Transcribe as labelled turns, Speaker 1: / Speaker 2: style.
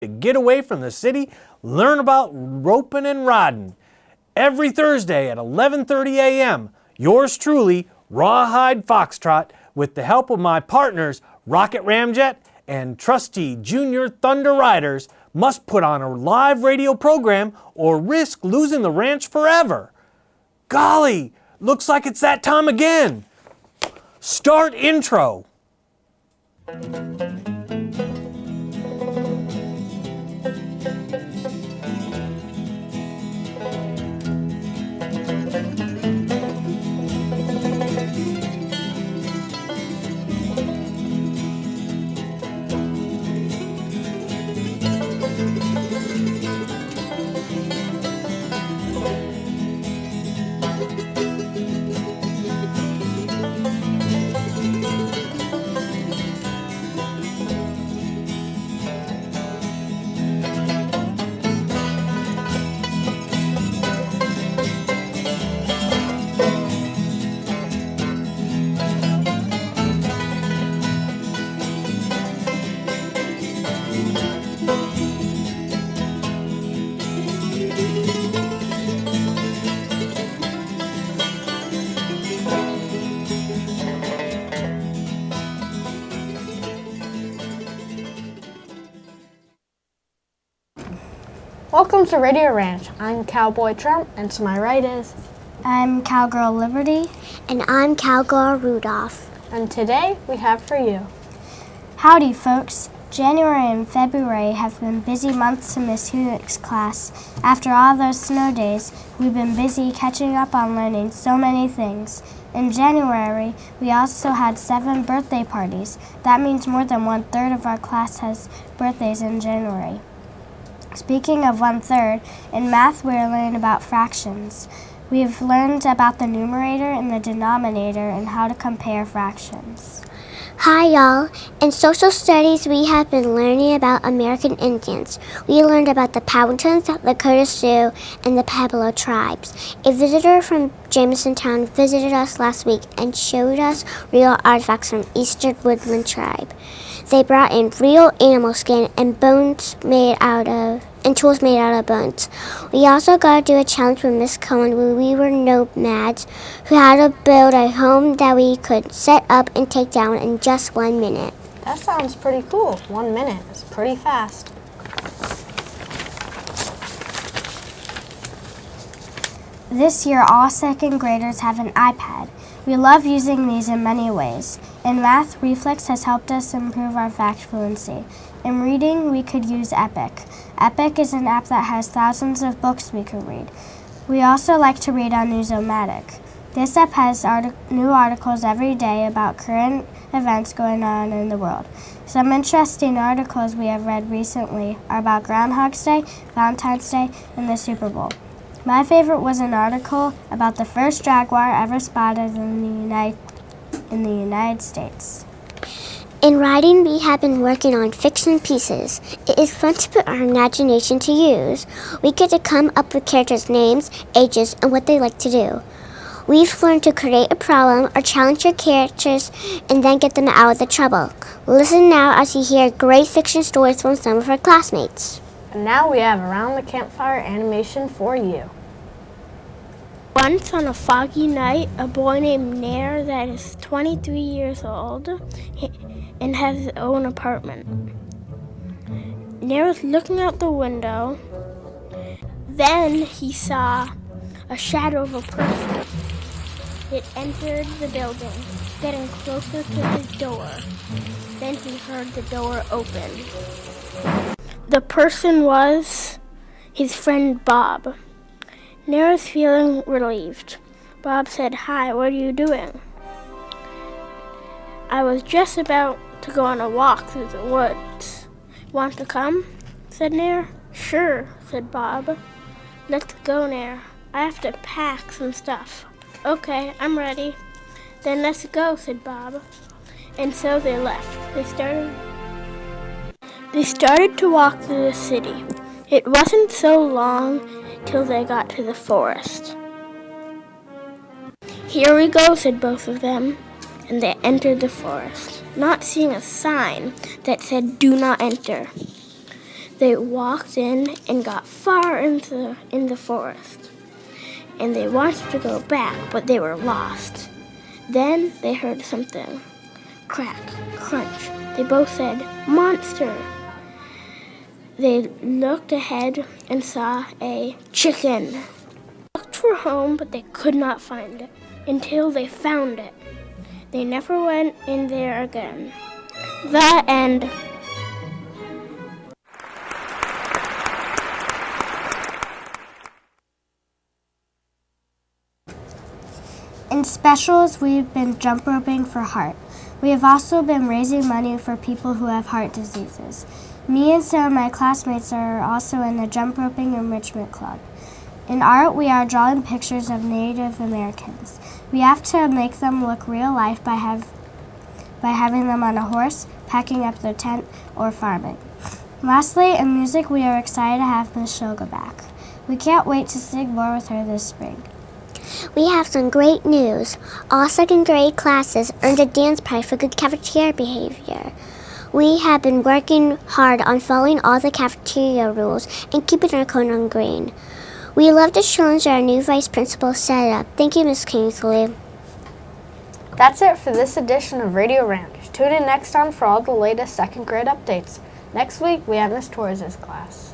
Speaker 1: to get away from the city, learn about roping and riding. Every Thursday at 11:30 a.m., yours truly, Rawhide Foxtrot, with the help of my partners, Rocket Ramjet and trusty Junior Thunder Riders, must put on a live radio program or risk losing the ranch forever. Golly, looks like it's that time again. Start intro.
Speaker 2: Welcome to Radio Ranch. I'm Cowboy Trump, and to my right is...
Speaker 3: I'm Cowgirl Liberty.
Speaker 4: And I'm Cowgirl Rudolph.
Speaker 2: And today we have for you...
Speaker 3: Howdy, folks. January and February have been busy months in Miss Hunick's class. After all those snow days, we've been busy catching up on learning so many things. In January, we also had 7 birthday parties. That means more than 1/3 of our class has birthdays in January. Speaking of 1/3, in math we're learning about fractions. We've learned about the numerator and the denominator and how to compare fractions.
Speaker 4: Hi y'all. In social studies we have been learning about American Indians. We learned about the Powhatans, the Lakota Sioux, and the Pueblo tribes. A visitor from Jamesontown visited us last week and showed us real artifacts from Eastern Woodland tribe. They brought in real animal skin and tools made out of bones. We also got to do a challenge with Miss Cohen where we were nomads who had to build a home that we could set up and take down in just 1 minute.
Speaker 2: That sounds pretty cool. 1 minute is pretty fast.
Speaker 3: This year, all second graders have an iPad. We love using these in many ways. In math, Reflex has helped us improve our fact fluency. In reading, we could use Epic. Epic is an app that has thousands of books we could read. We also like to read on Newsomatic. This app has new articles every day about current events going on in the world. Some interesting articles we have read recently are about Groundhog's Day, Valentine's Day, and the Super Bowl. My favorite was an article about the first jaguar ever spotted in the United States.
Speaker 4: In writing, we have been working on fiction pieces. It is fun to put our imagination to use. We get to come up with characters' names, ages, and what they like to do. We've learned to create a problem or challenge your characters and then get them out of the trouble. Listen now as you hear great fiction stories from some of our classmates.
Speaker 2: And now we have Around the Campfire animation for you.
Speaker 5: Once on a foggy night, a boy named Nair that is 23 years old and has his own apartment. Nair was looking out the window. Then he saw a shadow of a person. It entered the building, getting closer to his door. Then he heard the door open. The person was his friend Bob. Nair was feeling relieved. Bob said, "Hi, what are you doing?" "I was just about to go on a walk through the woods. Want to come?" said Nair. "Sure," said Bob. "Let's go, Nair. I have to pack some stuff." "Okay, I'm ready." "Then let's go," said Bob. And so they left. They started to walk through the city. It wasn't so long till they got to the forest. "Here we go," said both of them, and they entered the forest, not seeing a sign that said "Do not enter." They walked in and got far into the forest. And they wanted to go back, but they were lost. Then they heard something. Crack, crunch. They both said, "Monster!" They looked ahead and saw a chicken. They looked for home, but they could not find it until they found it. They never went in there again. The end.
Speaker 3: In specials, we've been jump roping for heart. We have also been raising money for people who have heart diseases. Me and some of my classmates are also in the jump roping enrichment club. In art, we are drawing pictures of Native Americans. We have to make them look real life by having them on a horse, packing up their tent, or farming. Lastly, in music, we are excited to have Miss Shoga back. We can't wait to sing more with her this spring.
Speaker 4: We have some great news. All second grade classes earned a dance prize for good cafeteria behavior. We have been working hard on following all the cafeteria rules and keeping our cone on green. We love the challenge our new vice principal set up. Thank you, Ms. Kingsley.
Speaker 2: That's it for this edition of Radio Ranch. Tune in next time for all the latest second grade updates. Next week, we have Miss Torres' class.